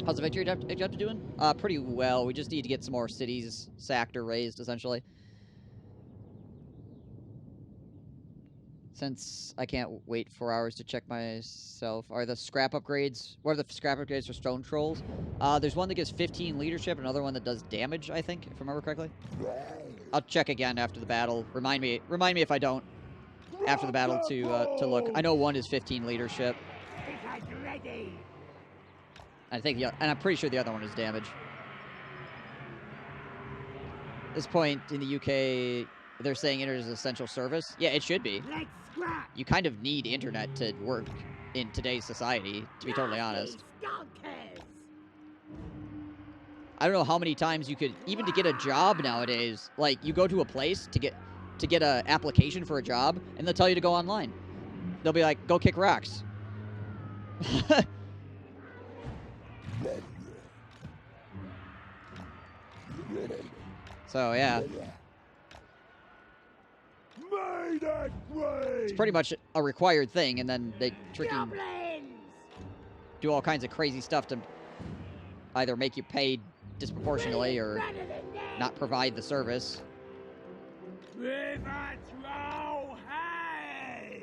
How's the victory objective doing? Pretty well. We just need to get some more cities sacked or razed, essentially. Since I can't wait 4 hours to check myself. Are the scrap upgrades... What are the scrap upgrades for stone trolls? There's one that gives 15 leadership, and another one that does damage, I think, if I remember correctly. I'll check again after the battle. Remind me if I don't after the battle to look. I know one is 15 leadership. I think, and I'm pretty sure the other one is damage. At this point in the UK, they're saying internet is an essential service. Yeah, it should be. You kind of need internet to work in today's society, to be totally honest. I don't know how many times you could, even to get a job nowadays, like, you go to a place to get a application for a job, and they'll tell you to go online. They'll be like, go kick rocks. So, yeah. It's pretty much a required thing, and then they freaking do all kinds of crazy stuff to either make you pay disproportionately or not provide the service. It's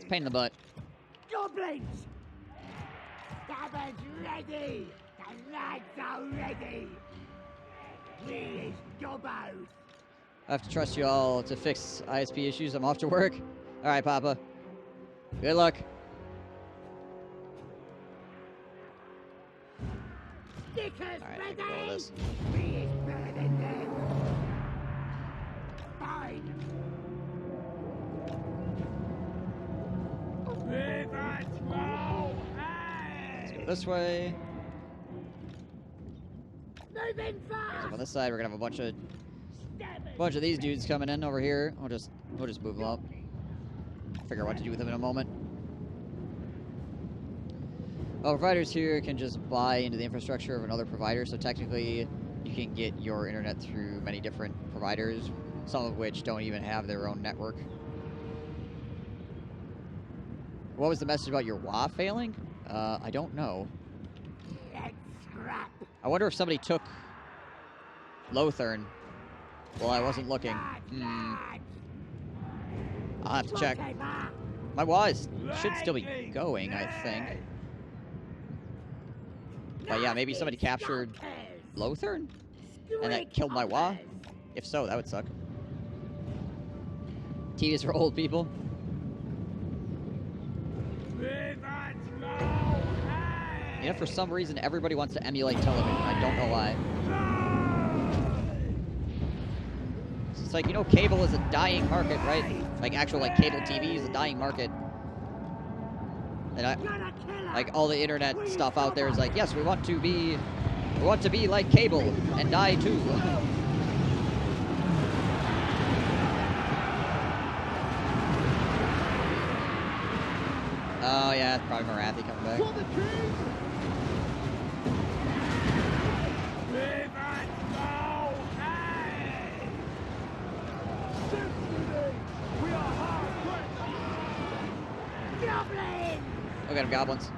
a pain in the butt. Goblins! Scabbers ready! The lads are ready! Please, gobbos! I have to trust you all to fix ISP issues. I'm off to work. All right, Papa. Good luck. Stickers All right, ready! I can roll this. Please, better than them! Fine! Let's go this way. Moving fast! So on this side, we're gonna have a bunch of these dudes coming in over here. We'll just move them up. Figure out what to do with them in a moment. Well, providers here can just buy into the infrastructure of another provider, so technically you can get your internet through many different providers, some of which don't even have their own network. What was the message about your WA failing? I don't know. I wonder if somebody took Lothern while I wasn't looking. I'll have to check. My WA should still be going, I think. But yeah, maybe somebody captured Lothern and that killed my WA? If so, that would suck. TVs for old people. You know, for some reason, everybody wants to emulate television. I don't know why. It's like, you know, cable is a dying market, right? Like, actual, like, cable TV is a dying market. And like, all the internet stuff out there is like, yes, we want to be like cable and die too. Oh, yeah, it's probably Marathi coming back. Look at him, goblins.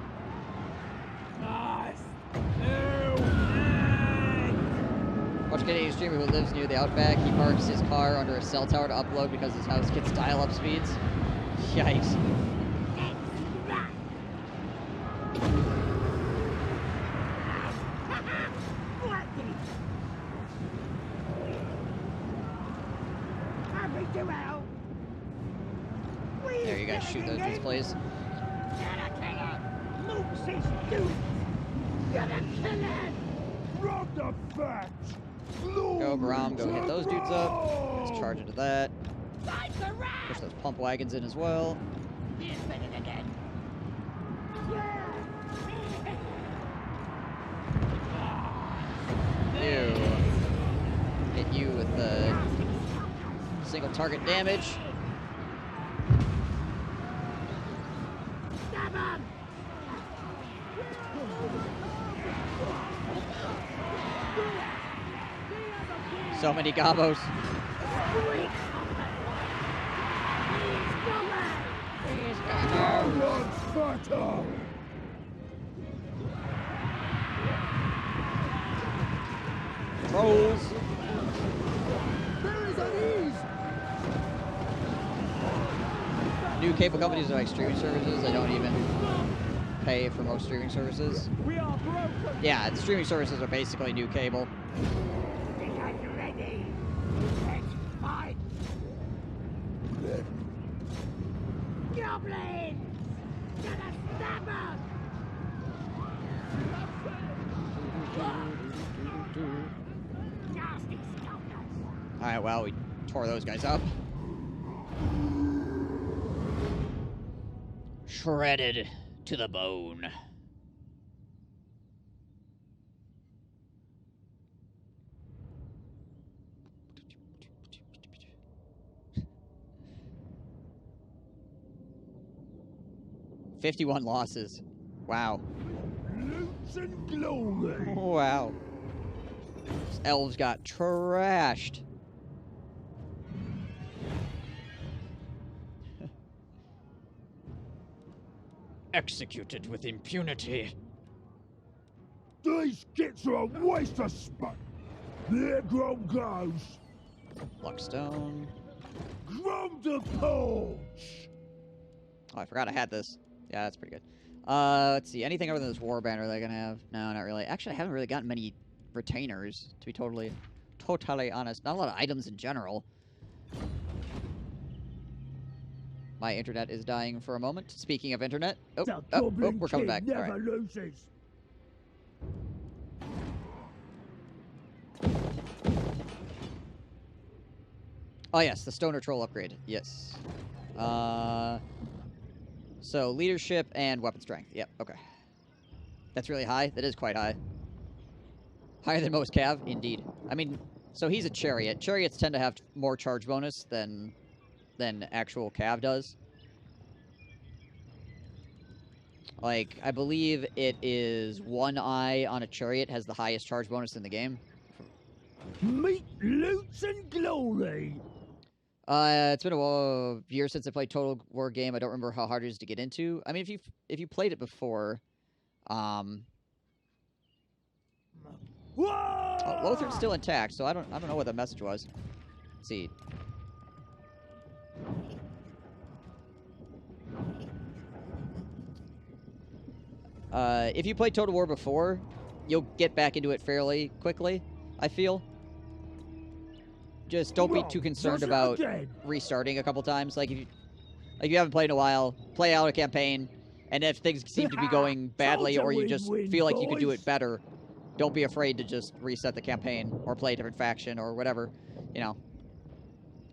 Watch Canadian streamer who lives near the Outback. He parks his car under a cell tower to upload because his house gets dial-up speeds. Yikes. There, you guys shoot those dudes, please. Go, Grom, go hit those dudes up. Let's charge into that. Push those pump wagons in as well. Ew. Hit you with the single target damage. So many gobos. Trolls. There is unease. New cable companies are like streaming services. They don't even pay for most streaming services. We are broken. Yeah, the streaming services are basically new cable. Get ready. Let's fight. Goblins! Gonna stab us! Nasty scoundrels! Alright, well, we tore those guys up. Shredded to the bone. "51 losses. Wow. Loots and glory! Wow. These elves got trashed. Executed with impunity. These kits are a waste of space! There Grom goes! Luckstone. Grom the Paunch! Oh, I forgot I had this. Yeah, that's pretty good. Let's see. Anything other than this war banner they're gonna have? No, not really. Actually, I haven't really gotten many retainers, to be totally honest. Not a lot of items in general. My internet is dying for a moment. Speaking of internet. Oh, we're coming back. Never All right. loses. Oh, yes, the Stoner Troll upgrade. Yes. So, leadership and weapon strength. Yep, okay. That's really high. That is quite high. Higher than most cav? Indeed. I mean, so he's a chariot. Chariots tend to have more charge bonus than actual cav does. Like, I believe it is one eye on a chariot has the highest charge bonus in the game. Meet loots and glory! It's been a year since I played Total War game. I don't remember how hard it is to get into. I mean, if you played it before, oh, Lothran's still intact, so I don't know what the message was. Let's see. If you played Total War before, you'll get back into it fairly quickly, I feel. Just don't be too concerned about restarting a couple times. Like, if you haven't played in a while, play out a campaign, and if things seem to be going badly or you just feel like you could do it better, don't be afraid to just reset the campaign or play a different faction or whatever, you know.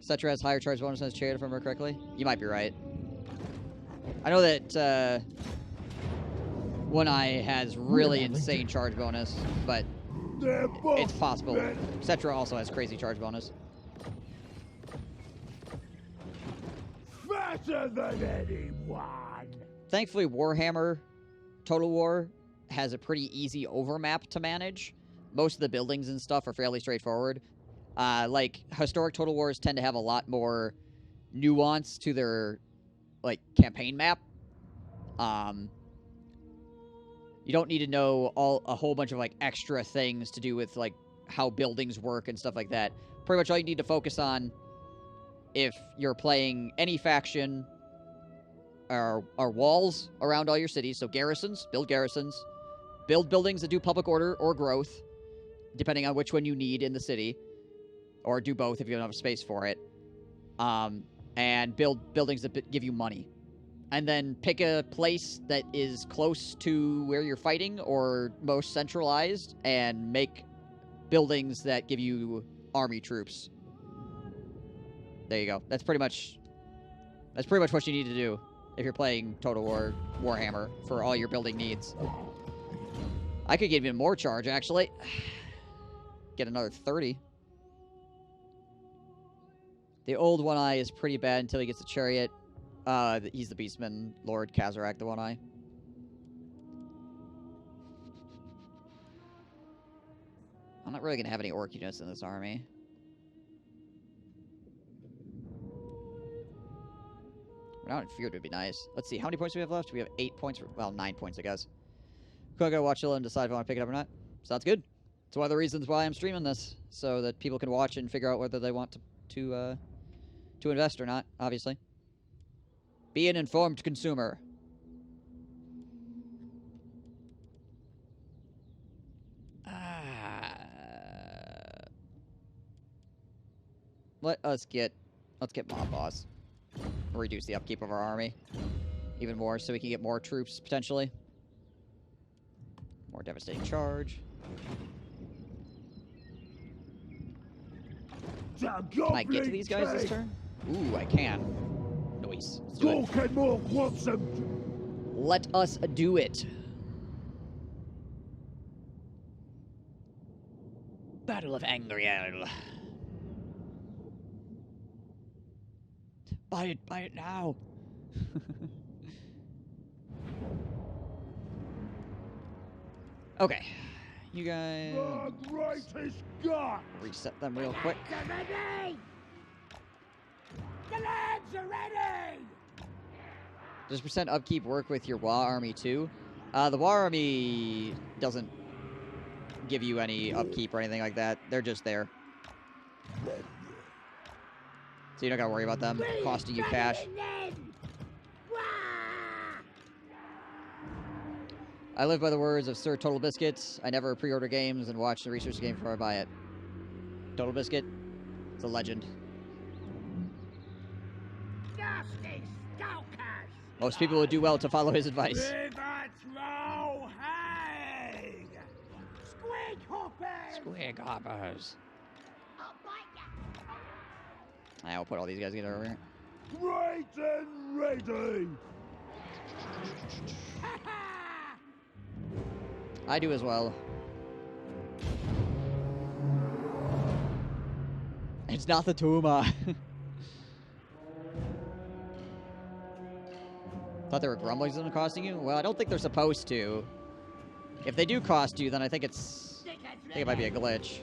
Cetra has higher charge bonus than his chariot, if I remember correctly. You might be right. I know that One Eye has really insane charge bonus, but it's possible. Cetra also has crazy charge bonus. Faster than anyone! Thankfully, Warhammer Total War has a pretty easy overmap to manage. Most of the buildings and stuff are fairly straightforward. Like, historic Total Wars tend to have a lot more nuance to their, like, campaign map. You don't need to know a whole bunch of, like, extra things to do with, like, how buildings work and stuff like that. Pretty much all you need to focus on if you're playing any faction are walls around all your cities. So garrisons, build buildings that do public order or growth, depending on which one you need in the city, or do both if you don't have space for it. And build buildings that give you money. And then pick a place that is close to where you're fighting or most centralized and make buildings that give you army troops. There you go. That's pretty much what you need to do if you're playing Total War Warhammer for all your building needs. I could get even more charge, actually. Get another 30. The old One Eye is pretty bad until he gets a chariot. He's the Beastman, Lord Kazarak, the One Eye. I'm not really going to have any orc units in this army. Now in Feared would be nice. Let's see, how many points do we have left? We have 8 points. Well, 9 points, I guess. Cool, I gotta watch it and decide if I want to pick it up or not. Sounds good. It's one of the reasons why I'm streaming this, so that people can watch and figure out whether they want to invest or not, obviously. Be an informed consumer. Let's get Mob Boss. Reduce the upkeep of our army even more so we can get more troops, potentially. More devastating charge. Can I get to these guys this turn? Ooh, I can. Nice. Let's do it. Let us do it. Battle of Angriel. Buy it now. Okay, you guys. The greatest God. Reset them real quick. The lads are ready. Does percent upkeep work with your Wa army too? The Wa army doesn't give you any upkeep or anything like that. They're just there. So you don't gotta worry about them costing you cash. I live by the words of Sir Total Biscuit. I never pre-order games and watch the research game before I buy it. Total Biscuit, it's a legend. Most people would do well to follow his advice. Squig hoppers. I'll put all these guys together over here. Great and ready. I do as well. It's not the Tuma. Thought there were grumblings on costing you? Well, I don't think they're supposed to. If they do cost you, then I think it might be a glitch.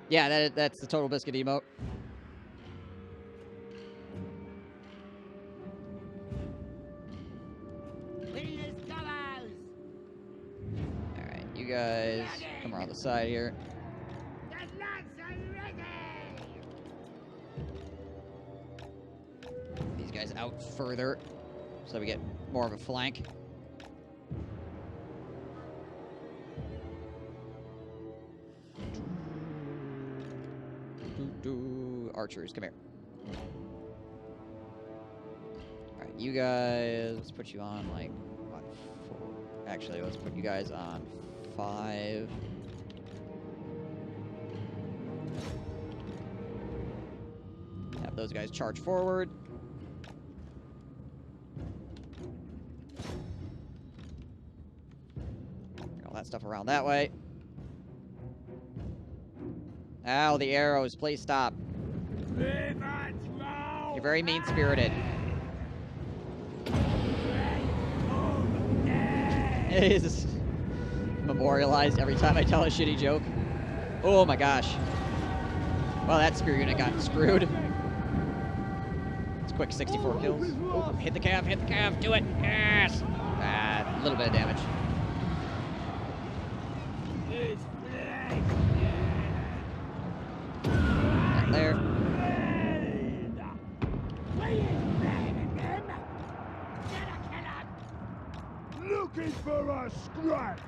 Yeah, that's the Total Biscuit emote. Alright, you guys come around the side here. These guys out further so we get more of a flank. Archers, come here. Alright, you guys, let's put you on, like, what, 4? Actually, let's put you guys on 5. Have those guys charge forward. All that stuff around that way. Ow, the arrows. Please stop. You're very mean-spirited. It is memorialized every time I tell a shitty joke. Oh my gosh. Well, that spear unit got screwed. It's quick 64 kills. Oh, hit the calf, do it. Yes! A little bit of damage. There. Looking for a scrap.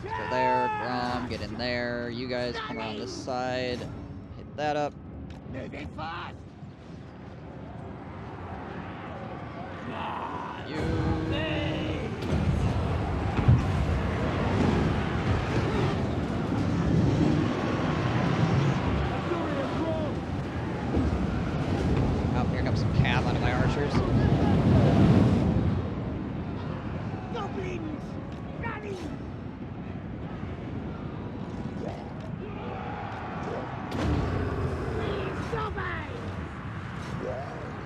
So there, Grom, get in there. You guys come around this side. Hit that up. Moving fast. You. Oh, here comes some cav out of my archers. Goblins! Running!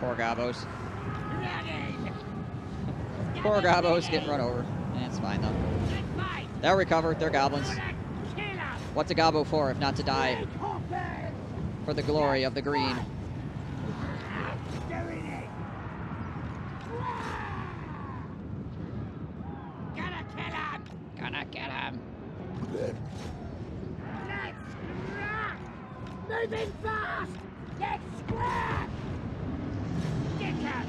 Poor Gabos. Poor Gabos getting run over. It's fine though. They'll recover. They're goblins. What's a Gabo for if not to die? For the glory of the green. Moving fast! Get square! Dickhead!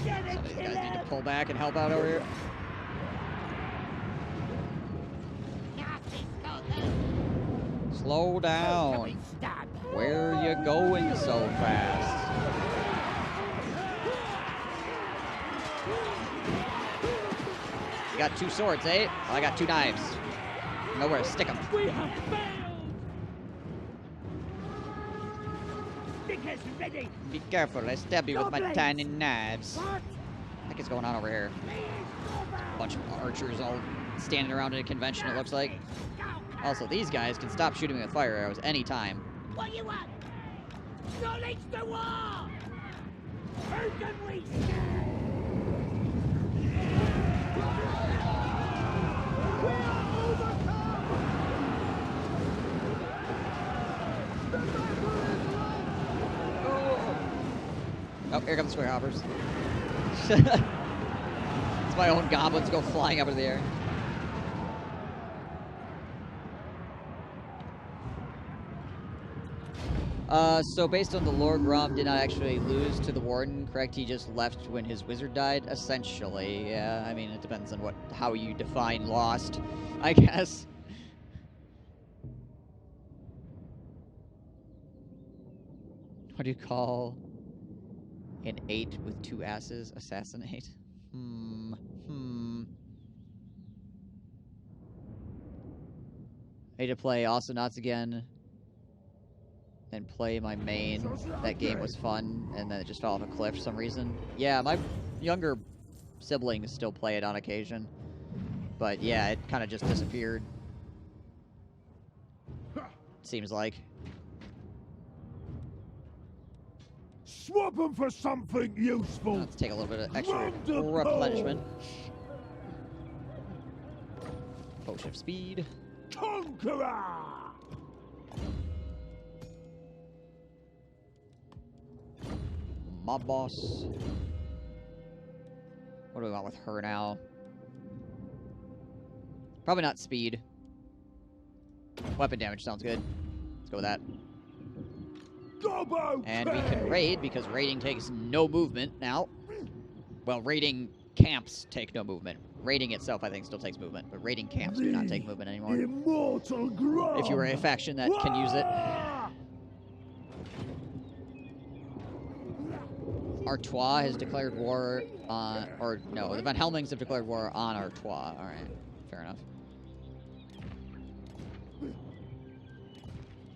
Get Some it, of these guys need to killer! pull back and help out over here. Slow down. Where are you going so fast? You got 2 swords, eh? Well, I got 2 knives. Nowhere to stick them. We have failed! Dickhead's ready! Be careful, I stab you with my Goblins! tiny knives. What? What the heck is going on over here? A bunch of archers all standing around in a convention, it looks like. Also, these guys can stop shooting me with fire arrows anytime. What you want? Knowledge the war! Who can we stand? We are overcome! Oh, here come the square hoppers. It's my own goblins go flying up into the air. So based on the lore, Grom did not actually lose to the Warden, correct? He just left when his wizard died, essentially. Yeah, I mean, it depends on how you define lost, I guess. What do you call an 8 with 2 asses? Assassinate? I need to play Awesomenauts again. And play my main. That game was fun, and then it just fell off a cliff for some reason. Yeah, my younger siblings still play it on occasion. But yeah, it kind of just disappeared. Seems like. Swap them for something useful. Let's take a little bit of extra Wonderful. replenishment. Potion of speed. Conqueror! Mob boss. What do we want with her now? Probably not speed. Weapon damage sounds good. Let's go with that. Gobbo And we can King! raid, because raiding takes no movement now. Well, raiding camps take no movement. Raiding itself, I think, still takes movement, but raiding camps do not take movement anymore. Immortal Grom! If you were a faction that can use it. Artois has declared war on... Or, no, the Van Helmings have declared war on Artois. Alright, fair enough.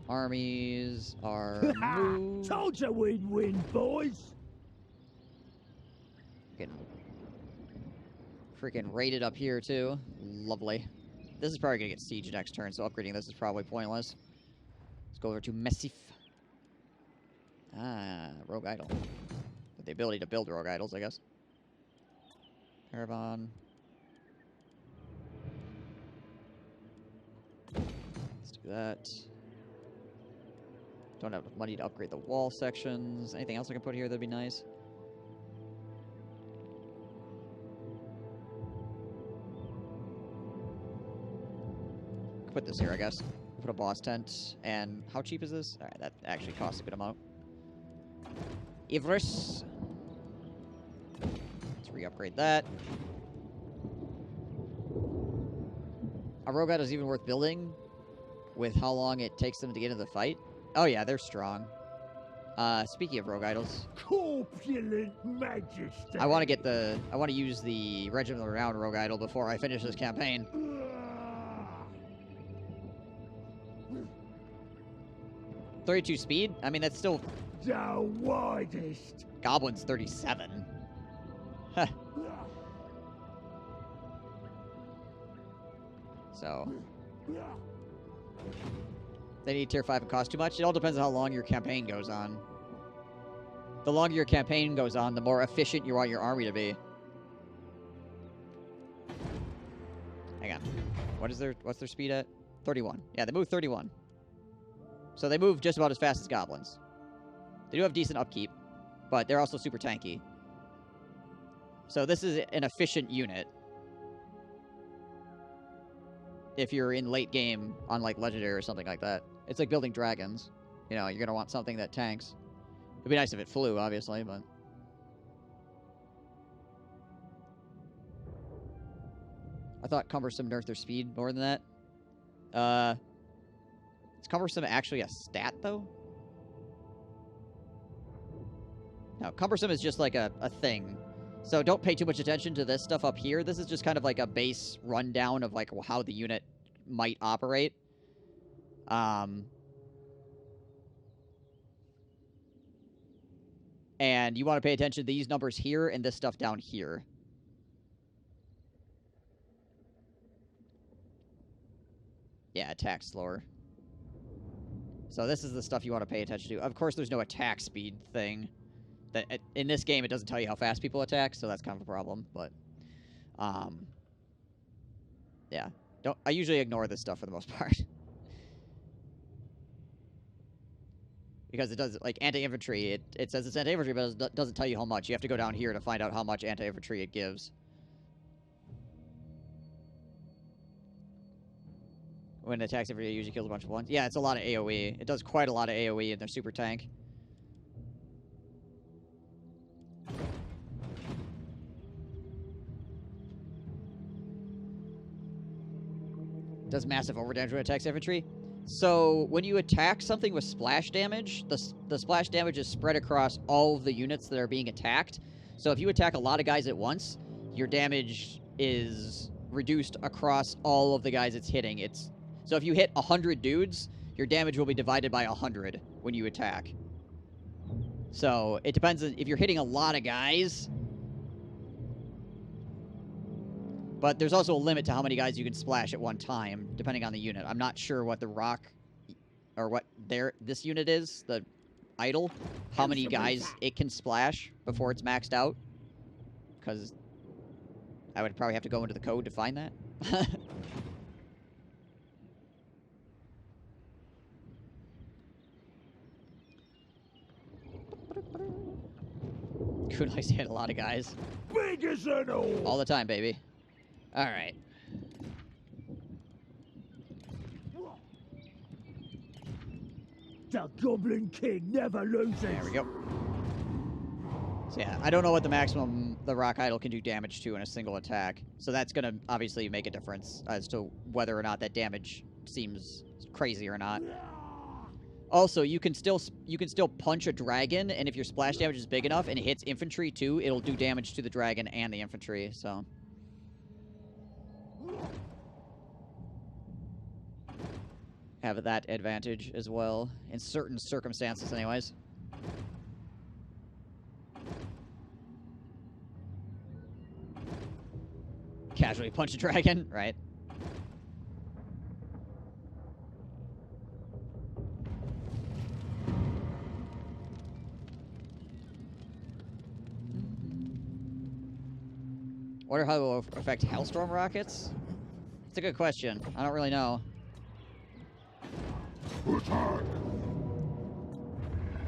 Armies are moved. Told you we'd win, boys! Getting freaking raided up here, too. Lovely. This is probably going to get siege next turn, so upgrading this is probably pointless. Let's go over to Messif. Ah, Rogue Idol. With the ability to build Rogue Idols, I guess. Parabon. Let's do that. Don't have enough money to upgrade the wall sections. Anything else I can put here that'd be nice? Put this here, I guess. Put a boss tent. And how cheap is this? Alright, that actually costs a good amount. Ivris. Let's re-upgrade that. A Rogue Idol is even worth building with how long it takes them to get into the fight. Oh yeah, they're strong. Speaking of Rogue Idols, Corpulent Majesty! I want to use the Regiment of the Renown Rogue Idol before I finish this campaign. 32 speed? I mean, that's still... The widest! Goblin's 37. Huh. So... They need tier 5 and cost too much? It all depends on how long your campaign goes on. The longer your campaign goes on, the more efficient you want your army to be. Hang on. What's their speed at? 31. Yeah, they move 31. So they move just about as fast as goblins. They do have decent upkeep, but they're also super tanky. So this is an efficient unit. if you're in late game on like Legendary or something like that. It's like building dragons. You know, you're going to want something that tanks. It'd be nice if it flew, obviously, but... I thought Cumbersome nerfed their speed more than that. Is Cumbersome actually a stat, though? No, Cumbersome is just like a thing. So don't pay too much attention to this stuff up here. This is just kind of like a base rundown of like how the unit might operate. And you want to pay attention to these numbers here and this stuff down here. Yeah, attack slower. So this is the stuff you want to pay attention to. Of course, there's no attack speed thing. That in this game, it doesn't tell you how fast people attack, so that's kind of a problem. But, yeah, I usually ignore this stuff for the most part, because it does like anti-infantry. It says it's anti-infantry, but it doesn't tell you how much. You have to go down here to find out how much anti-infantry it gives. When it attacks infantry, it usually kills a bunch of ones. Yeah, it's a lot of AoE. It does quite a lot of AoE in their super tank. Does massive overdamage when it attacks infantry. So when you attack something with splash damage, the splash damage is spread across all of the units that are being attacked. So if you attack a lot of guys at once, your damage is reduced across all of the guys it's hitting. So if you hit 100 dudes, your damage will be divided by 100 when you attack. So it depends if you're hitting a lot of guys. But there's also a limit to how many guys you can splash at one time, depending on the unit. I'm not sure what the rock, or what this unit is, the idol, how many guys it can splash before it's maxed out. Because I would probably have to go into the code to find that. Goon likes to hit a lot of guys. Big as an old. All the time, baby. Alright. The Goblin King never loses. There we go. So yeah, I don't know what the maximum the Rock Idol can do damage to in a single attack. So that's going to obviously make a difference as to whether or not that damage seems crazy or not. Also, you can still punch a dragon, and if your splash damage is big enough and it hits infantry too, it'll do damage to the dragon and the infantry, so... have that advantage as well, in certain circumstances anyways. Casually punch a dragon, right? Wonder how it will affect Hellstorm rockets? It's a good question. I don't really know.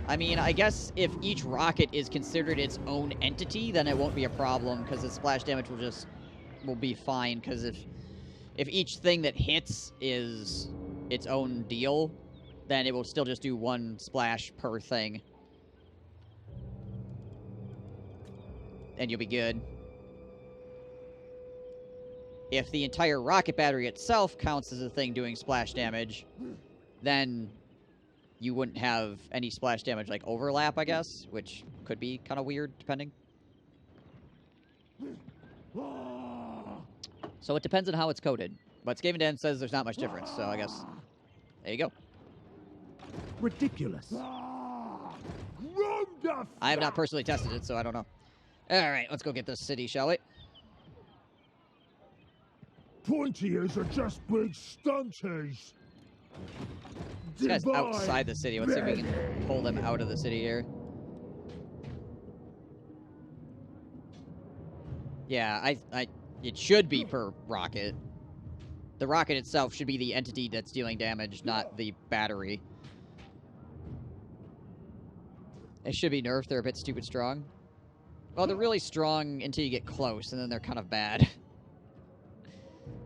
I mean, I guess if each rocket is considered its own entity, then it won't be a problem, because the splash damage will be fine, because if each thing that hits is its own deal, then it will still just do one splash per thing. And you'll be good. If the entire rocket battery itself counts as a thing doing splash damage, then you wouldn't have any splash damage like overlap, I guess, which could be kind of weird, depending. So it depends on how it's coded. But Skaven Den says there's not much difference, so I guess there you go. Ridiculous. I have not personally tested it, so I don't know. All right, let's go get this city, shall we? Pointiers are just big stunties. This guy's outside the city. Let's see if we can pull them out of the city here. Yeah, it should be per rocket. The rocket itself should be the entity that's dealing damage, not the battery. It should be nerfed. They're a bit stupid strong. Well, they're really strong until you get close, and then they're kind of bad.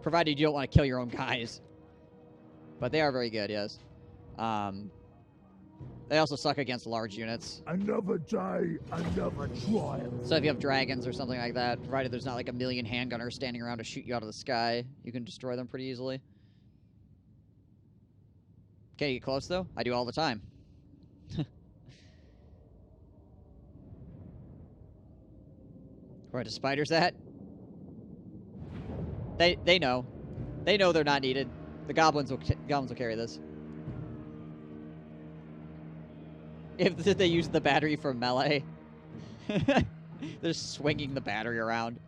Provided you don't want to kill your own guys. But they are very good, yes. They also suck against large units. Another day, another trial. So if you have dragons or something like that, provided there's not like a million handgunners standing around to shoot you out of the sky, you can destroy them pretty easily. Okay, you get close though? I do all the time. Where the spiders at? They know. They know they're not needed. The goblins will carry this. If they use the battery for melee, they're swinging the battery around.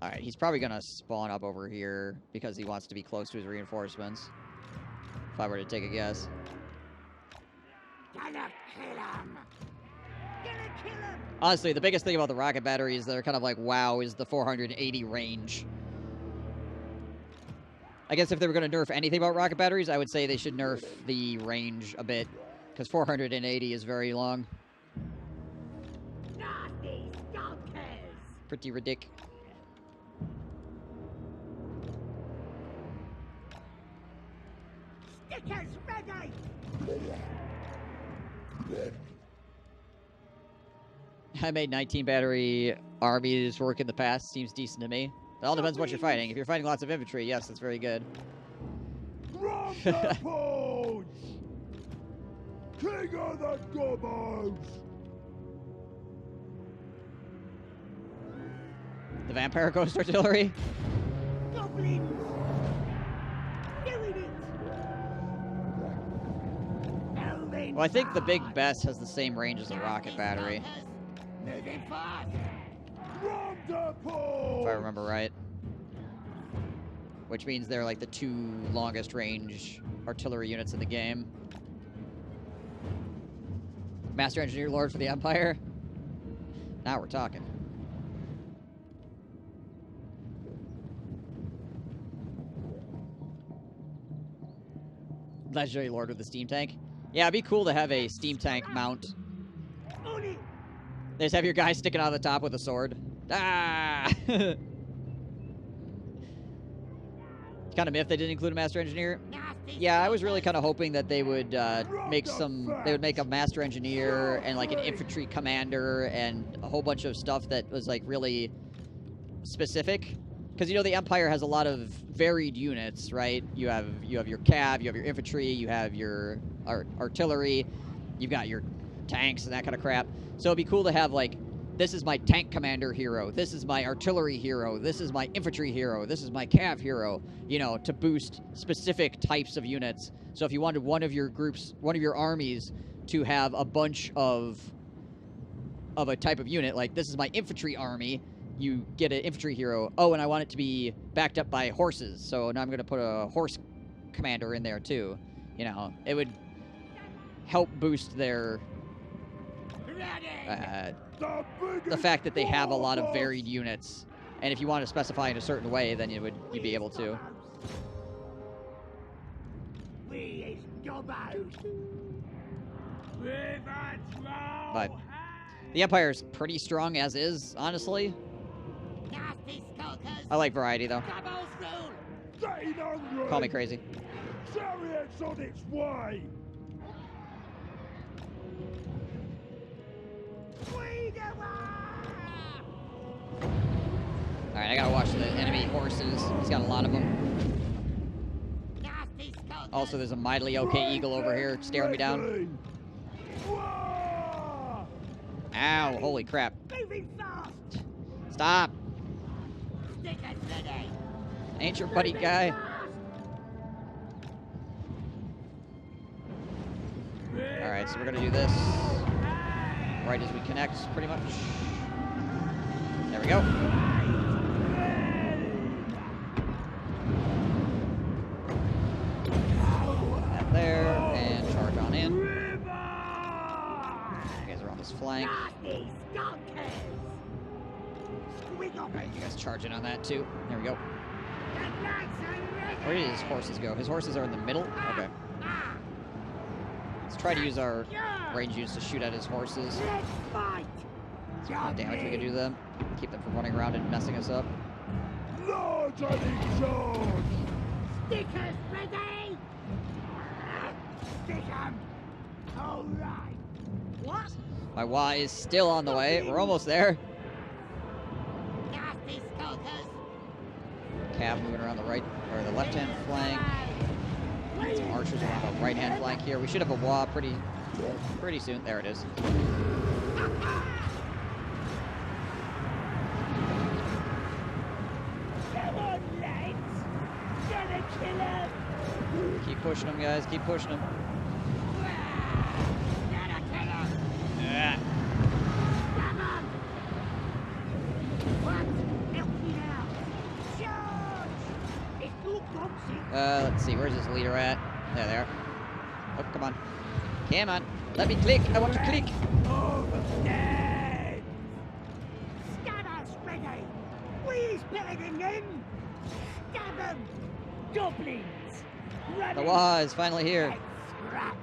All right, he's probably gonna spawn up over here because he wants to be close to his reinforcements. If I were to take a guess. Gonna kill him! Gonna kill him! Honestly, the biggest thing about the rocket batteries that are kind of like, wow, is the 480 range. I guess if they were going to nerf anything about rocket batteries, I would say they should nerf the range a bit, because 480 is very long. Nasty skulkers! Pretty ridiculous. Stickers ready! I made 19 battery armies work in the past. Seems decent to me. It all depends what you're fighting. If you're fighting lots of infantry, yes, that's very good. From the Paunch! King of the Gobos! The Vampire Ghost Artillery? Goblins! Doing it! Moving Well, I think the Big fast. Bess has the same range as the rocket battery, Moving fast! From the Paunch! if I remember right. Which means they're like the two longest range artillery units in the game. Master Engineer Lord for the Empire? Now we're talking. Legendary Lord with the steam tank. Yeah, it'd be cool to have a steam tank mount. Oni! They just have your guy sticking out of the top with a sword. Ah! Kind of miffed they didn't include a Master Engineer. Nasty Yeah, I was really skulkers. kind of hoping that they would make a Master Engineer and like an infantry commander and a whole bunch of stuff that was like really specific. Because you know the Empire has a lot of varied units, right? You have your cav, you have your infantry, you have your artillery, you've got your tanks and that kind of crap. So it'd be cool to have like, this is my tank commander hero, this is my artillery hero, this is my infantry hero, this is my cav hero, you know, to boost specific types of units. So if you wanted one of your groups, one of your armies to have a bunch of a type of unit, like this is my infantry army, you get an infantry hero. Oh, and I want it to be backed up by horses, so now I'm going to put a horse commander in there too. You know, it would help boost their Ready! the fact that they have a lot of varied units. And if you want to specify in a certain way, then you'd be able to. We is Gobos! But the Empire's pretty strong as is, honestly. Nasty skulkers! I like variety though. Gobos rule! Getting hungry! Call me crazy. Chariot's on its way! We go Alright, I gotta watch the enemy horses. He's got a lot of them. Nasty skulkers! Also, there's a mightily okay eagle over here staring me down. Ready. Wah! Ow, holy crap. Moving fast! Stop. Stickers ready! Ain't your buddy guy. Alright, so we're gonna do this right as we connect, pretty much. There we go. That there, and charge on in. You guys are on this flank. Nasty skulkers! Squig up Alright, you guys charge in on that too. There we go. The knights are ready! Where did his horses go? His horses are in the middle? Okay. Ah! Let's try to use our range units to shoot at his horses. Let's fight! See what kind of damage we can do to them. Keep them from running around and messing us up. Lords are in charge! Stickers ready! Stick 'em! All right. What? My Y is still on the way. We're almost there. Nasty skulkers! Cav moving around the right or the left-hand flank. Some archers around the right-hand flank here. We should have a WA pretty soon. There it is. Come on, lads! Gonna kill him! Keep pushing them, guys. Keep pushing them. Gonna kill him! Yeah. Come on! What? Help me now! Charge! It's too toxic! Let's see. Where's this leader at? There they are. Oh, come on. Come on. Let me click. I want to click. Dead! Scabbers ready! We's better than them! Stab 'em! Goblins! Run The WA is finally here. Scrap!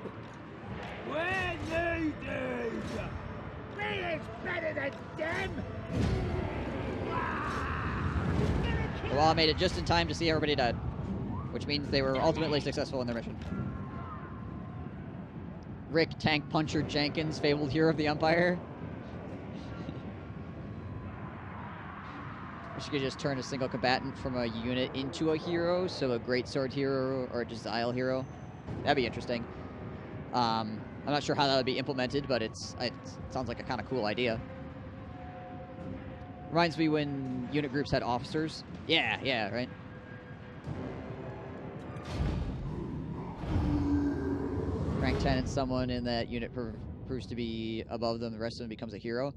We're needed! We's better than them! The WA made it just in time to see everybody dead, which means they were ultimately successful in their mission. Rick Tank Puncher Jenkins, fabled hero of the Empire. Wish you could just turn a single combatant from a unit into a hero, so a greatsword hero or a Jezile hero. That'd be interesting. I'm not sure how that would be implemented, but it sounds like a kind of cool idea. Reminds me when unit groups had officers. Yeah, right? Rank 10 and someone in that unit proves to be above them, the rest of them becomes a hero.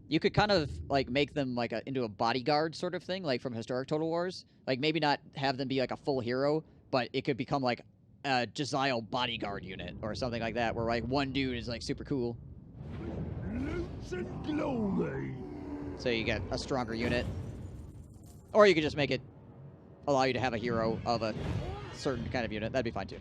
You could kind of like make them like into a bodyguard sort of thing, like from historic Total Wars. Like maybe not have them be like a full hero, but it could become like a Jezile bodyguard unit or something like that, where like one dude is like super cool. Loots and glory! So you get a stronger unit. Or you could just make it allow you to have a hero of a certain kind of unit. That'd be fine too.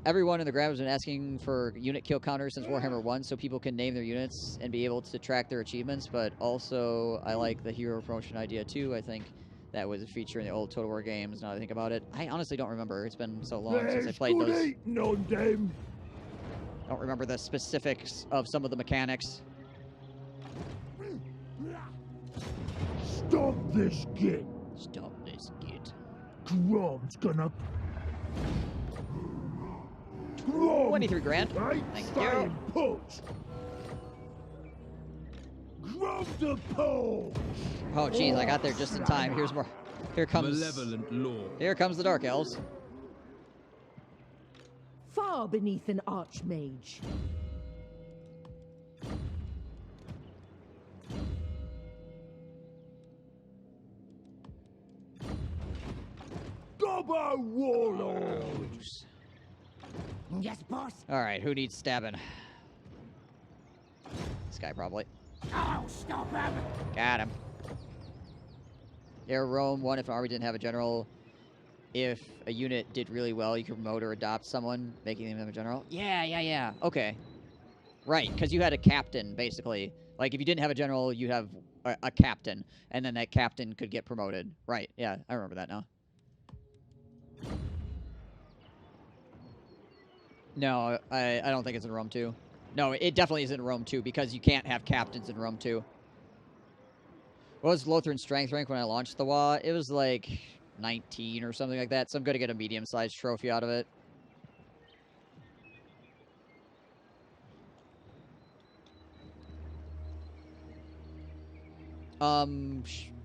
Everyone in the grab has been asking for unit kill counters since Warhammer 1 so people can name their units and be able to track their achievements, but also I like the hero promotion idea too. I think that was a feature in the old Total War games, now that I think about it. I honestly don't remember. It's been so long since I played good those. eating on them! Don't remember the specifics of some of the mechanics. Stop this git! Stop this, kid. Grom's gonna... Grom 23 grand. ain't Thank staying put! Grom the Paunch! Oh, jeez, I got there just in time. Here's more. Here comes. Malevolent Lord. Here comes the Dark Elves. Far beneath an archmage. Gobbo Warlords! Yes, boss? All right, who needs stabbing? This guy probably. Oh, stop him! Got him. Air Rome 1 if an army didn't have a general. If a unit did really well, you could promote or adopt someone, making them a general. Yeah. Okay. Right, because you had a captain, basically. Like, if you didn't have a general, you have a captain, and then that captain could get promoted. Right, yeah, I remember that now. No, I don't think it's in Rome 2. No, it definitely is in Rome 2, because you can't have captains in Rome 2. What was Lothran's strength rank when I launched the WA? It was like 19 or something like that, so I'm going to get a medium-sized trophy out of it.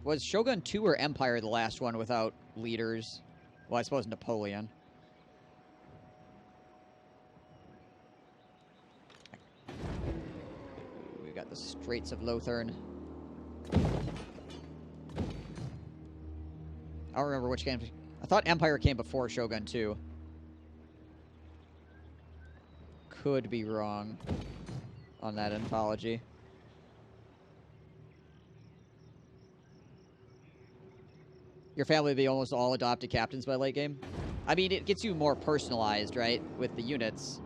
Was Shogun 2 or Empire the last one without leaders? Well, I suppose Napoleon. We got the Straits of Lothern. I don't remember which game. I thought Empire came before Shogun 2. Could be wrong on that anthology. Your family would be almost all adopted captains by late game? I mean, it gets you more personalized, right, with the units.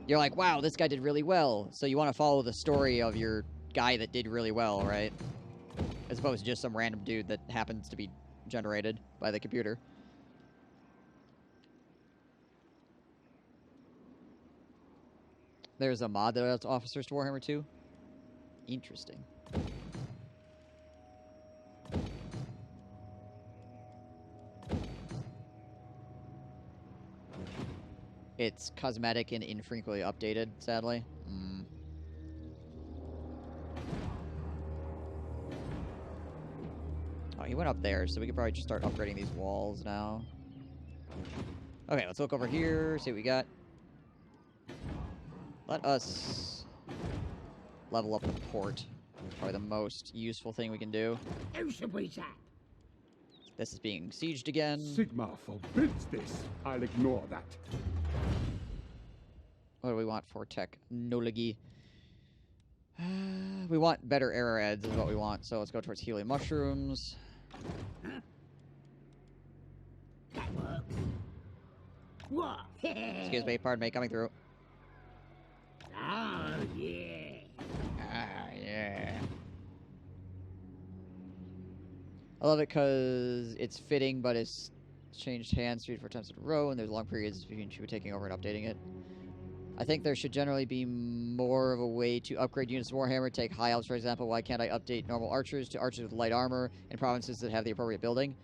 You're like, wow, this guy did really well. So you want to follow the story of your guy that did really well, right? As opposed to just some random dude that happens to be generated by the computer. There's a mod that adds officers to Warhammer 2. Interesting. It's cosmetic and infrequently updated, sadly. Oh, he went up there, so we could probably just start upgrading these walls now. Okay, let's look over here, see what we got. Let us level up the port. Probably the most useful thing we can do. Who should we attack? This is being sieged again. Sigma forbids this. I'll ignore that. What do we want for technology? We want better arrowheads is what we want, so let's go towards helium mushrooms. That works. What? Excuse me, pardon me, coming through. Oh, yeah. Ah, yeah. I love it because it's fitting, but it's changed hands 3 to 4 times in a row, and there's long periods between you taking over and updating it. I think there should generally be more of a way to upgrade units of Warhammer. Take High Elves, for example. Why can't I update normal archers to archers with light armor in provinces that have the appropriate building?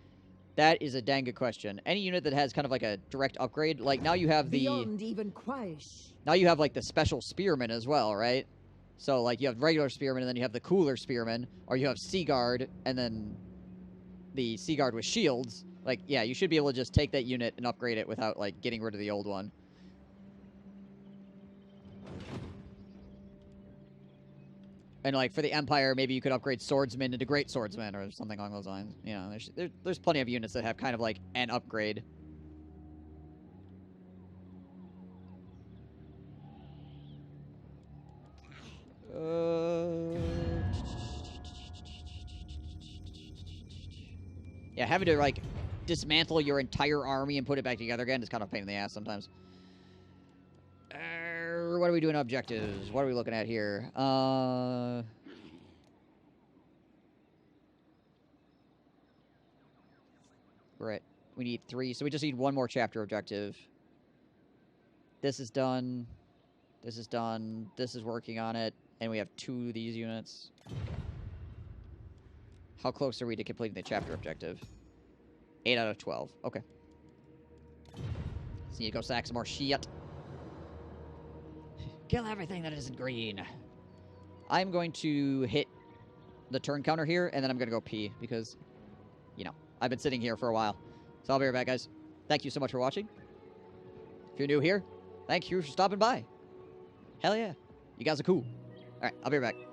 That is a dang good question. Any unit that has kind of like a direct upgrade, like now you have the... Beyond even Quaish. Now you have like the special spearmen as well, right? So like you have regular spearmen and then you have the cooler spearmen, or you have Sea Guard and then the Sea Guard with shields. Like, yeah, you should be able to just take that unit and upgrade it without like getting rid of the old one. And like for the Empire, maybe you could upgrade swordsmen into great swordsmen or something along those lines. You know, there's plenty of units that have kind of like an upgrade. Yeah, having to like dismantle your entire army and put it back together again is kind of a pain in the ass sometimes. What are we doing objectives? What are we looking at here? Right. We need 3, so we just need 1 more chapter objective. This is done. This is done. This is working on it. And we have 2 of these units. How close are we to completing the chapter objective? 8 out of 12. Okay. So you go sack some more shit. Kill everything that isn't green. I'm going to hit the turn counter here, and then I'm going to go pee, because, you know, I've been sitting here for a while. So I'll be right back, guys. Thank you so much for watching. If you're new here, thank you for stopping by. Hell yeah. You guys are cool. All right, I'll be right back.